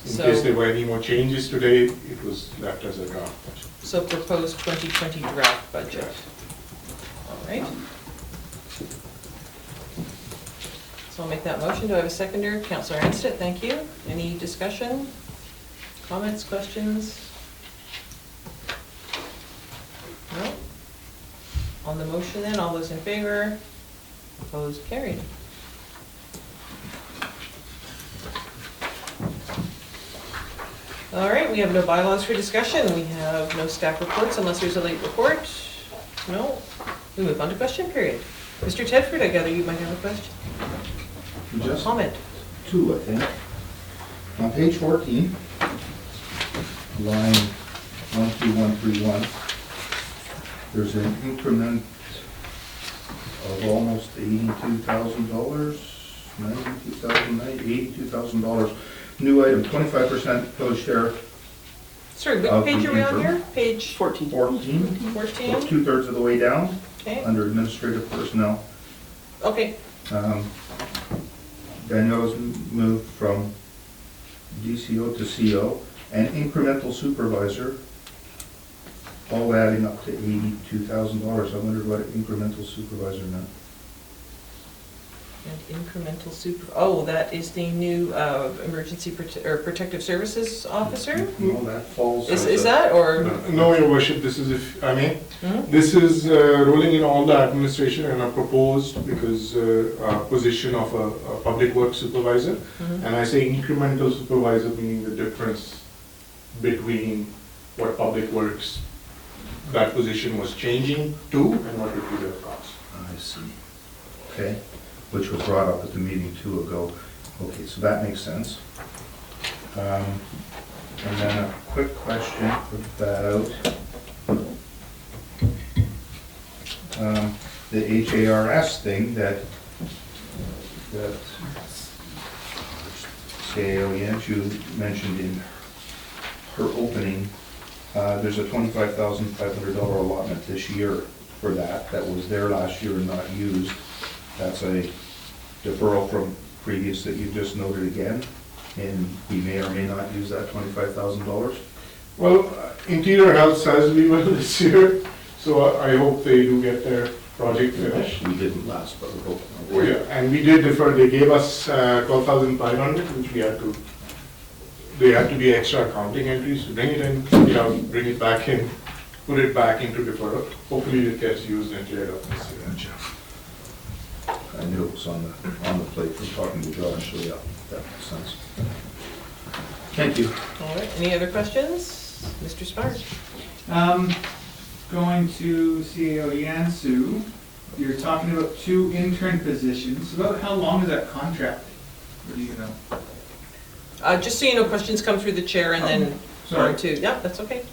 In case there were any more changes today, it was left as a draft budget. So proposed 2020 draft budget. All right. So I'll make that motion. Do I have a seconder? Councillor Arnstead, thank you. Any discussion, comments, questions? No? On the motion then, all those in favor? Opposed, carried. All right, we have no bylaws for discussion. We have no staff reports unless there's a late report. No. We move on to question period. Mr. Tedford, I gather you might have a question? Just Comment? two, I think. On page 14, line 12131, there's an increment of almost $82,000, $82,000. New item, 25% village share, Sorry, which Of page the are we on interim. here? Page 14. 14, 14? about 2/3 of the way down, Okay, under administrative personnel. okay. Daniela's moved from DCO to CO, and incremental supervisor, all adding up to $82,000. I wondered what incremental supervisor meant. And incremental oh, that is the new emergency protective services officer? No, that falls. Is that, or? No, your worship, this is, if I may, Hmm? this is rolling in all the administration and a proposed, because position of a public works supervisor. Mhm. And I say incremental supervisor, meaning the difference between what public works, that position was changing to, and what would be their cost. I see. Okay, which was brought up at the meeting 2 ago. Okay, so that makes sense. And then a quick question about the HARS thing that CAO Yanchu mentioned in her opening. There's a $25,500 allotment this year for that. That was there last year and not used. That's a deferral from previous that you just noted again, and we may or may not use that $25,000. Well, Interior Health says we will this year, so I hope they do get their project finished. We didn't last, but we hope. Oh, yeah, and we did defer, they gave us 12,500, which they had to be extra accounting entries, to bring it in, bring it back in, put it back into deferral. Hopefully it gets used and cleared up this year. I knew it was on the plate from talking to Josh, so yeah, that makes sense. Thank you. All right, any other questions? Mr. Smart? Going to CAO Yansu, you're talking about 2 intern positions. About how long is that contract? Or do you know? Just so you know, questions come through the chair and then Sorry. on to, yeah, that's okay.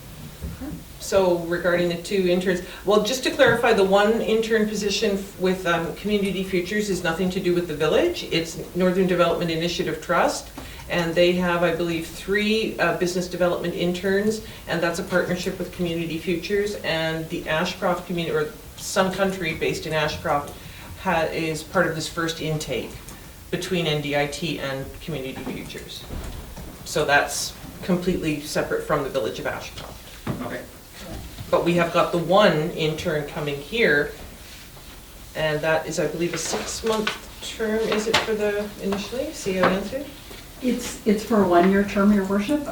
So regarding the 2 interns, well, just to clarify, the 1 intern position with Community Futures is nothing to do with the village. It's Northern Development Initiative Trust, and they have, I believe, 3 business development interns, and that's a partnership with Community Futures, and the Ashcroft community, or Sun Country based in Ashcroft, is part of this first intake between NDIT and Community Futures. So that's completely separate from the village of Ashcroft. Okay. But we have got the 1 intern coming here, and that is, I believe, a 6-month term, is it for the, initially, CO answer? It's for a 1-year term, your worship,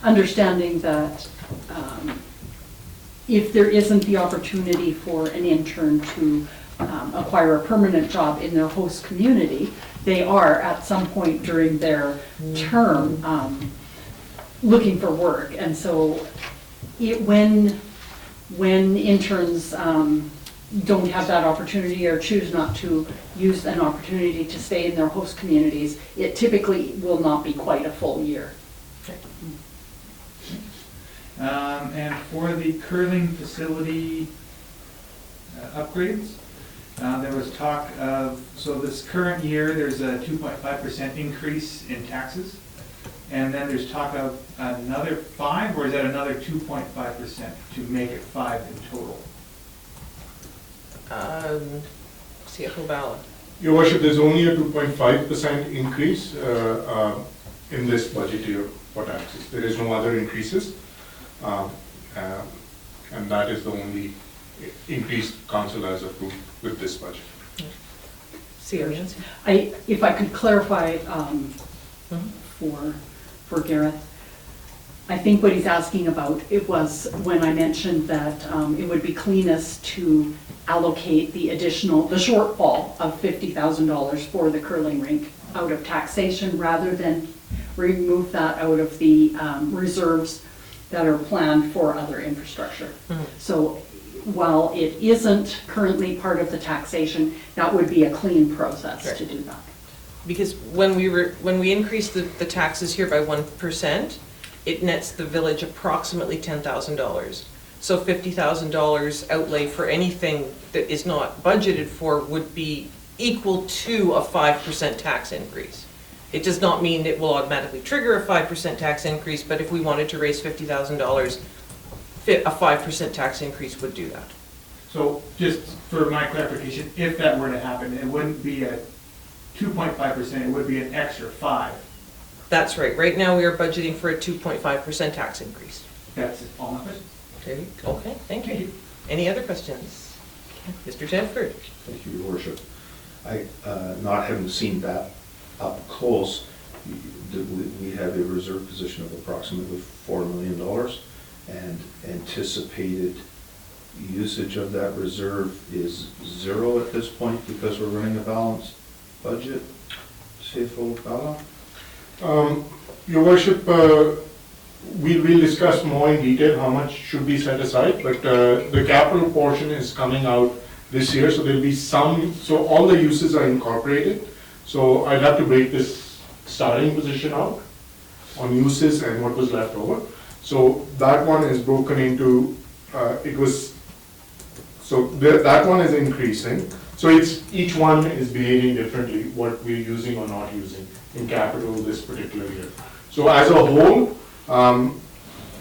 understanding that if there isn't the opportunity for an intern to acquire a permanent job in their host community, they are at some point during their term looking for work. And so when interns don't have that opportunity or choose not to use an opportunity to stay in their host communities, it typically will not be quite a full year. And for the curling facility upgrades, there was talk of, so this current year, there's a 2.5% increase in taxes. And then there's talk of another 5, or is that another 2.5% to make it 5 in total? CFO Ballard. Your worship, there's only a 2.5% increase in this budget year for taxes. There is no other increases. And that is the only increase council has approved with this budget. CO answer. If I could clarify for Gareth, I think what he's asking about, it was when I mentioned that it would be cleanest to allocate the shortfall of $50,000 for the curling rink out of taxation rather than remove that out of the reserves that are planned for other infrastructure. So while it isn't currently part of the taxation, that would be a clean process to do that. Because when we increased the taxes here by 1%, it nets the village approximately $10,000. So $50,000 outlay for anything that is not budgeted for would be equal to a 5% tax increase. It does not mean it will automatically trigger a 5% tax increase, but if we wanted to raise $50,000, a 5% tax increase would do that. So just for my clarification, if that were to happen, it wouldn't be a 2.5%, it would be an extra 5. That's right. Right now, we are budgeting for a 2.5% tax increase. That's all my questions. There you go. Okay, thank you. Any other questions? Mr. Tedford? Thank you, Your Worship. I, not having seen that up close, we have a reserve position of approximately $4 million, and anticipated usage of that reserve is 0 at this point because we're running a balanced budget. CFO Bala? Your Worship, we will discuss more in detail how much should be set aside, but the capital portion is coming out this year, so there'll be some, so all the uses are incorporated. So I'd have to break this starting position out on uses and what was left over. So that one is broken into, that one is increasing. So each one is behaving differently, what we're using or not using in capital this particular year. So as a whole,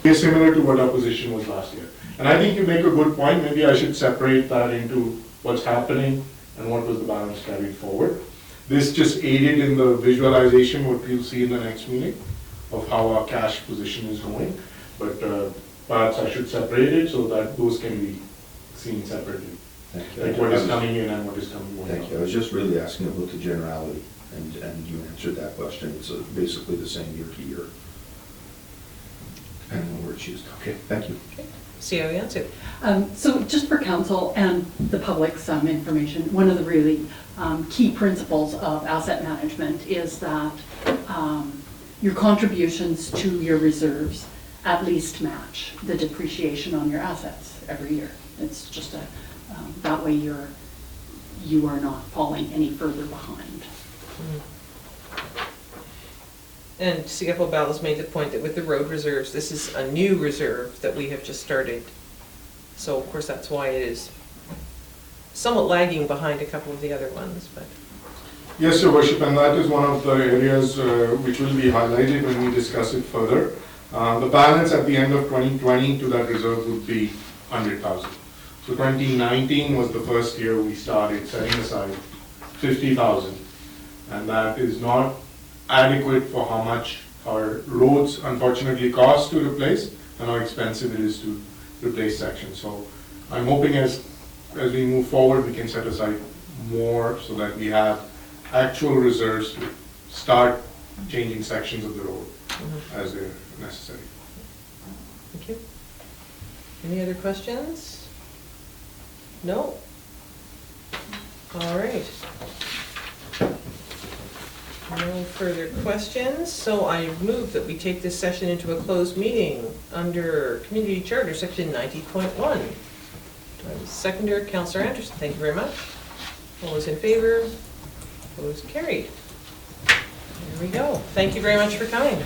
we're similar to what our position was last year. And I think you make a good point. Maybe I should separate that into what's happening and what was the balance carried forward. This just aided in the visualization, what we'll see in the next meeting, of how our cash position is going. But perhaps I should separate it so that those can be seen separately. Thank you. Like what is coming in and what is coming out. Thank you. I was just really asking about the generality, and you answered that question. It's basically the same year to year, depending on where it's used. Okay, thank you. Okay. See how we answer. So just for council and the public's information, one of the really key principles of asset management is that your contributions to your reserves at least match the depreciation on your assets every year. It's just that way you are not falling any further behind. And CFO Ballas made the point that with the road reserves, this is a new reserve that we have just started. So of course that's why it is somewhat lagging behind a couple of the other ones, but. Yes, Your Worship, and that is one of the areas which will be highlighted when we discuss it further. The balance at the end of 2020 to that reserve would be 100,000. So 2019 was the first year we started setting aside 50,000, and that is not adequate for how much our roads unfortunately cost to replace and how expensive it is to replace sections. So I'm hoping as we move forward, we can set aside more so that we have actual reserves to start changing sections of the road as they're necessary. Thank you. Any other questions? No? All right. No further questions, so I move that we take this session into a closed meeting under Community Charter, Section 90.1. Seconder, Councillor Anderson, thank you very much. All those in favor? Opposed, carried. There we go. Thank you very much for coming.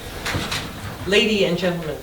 Lady and gentlemen.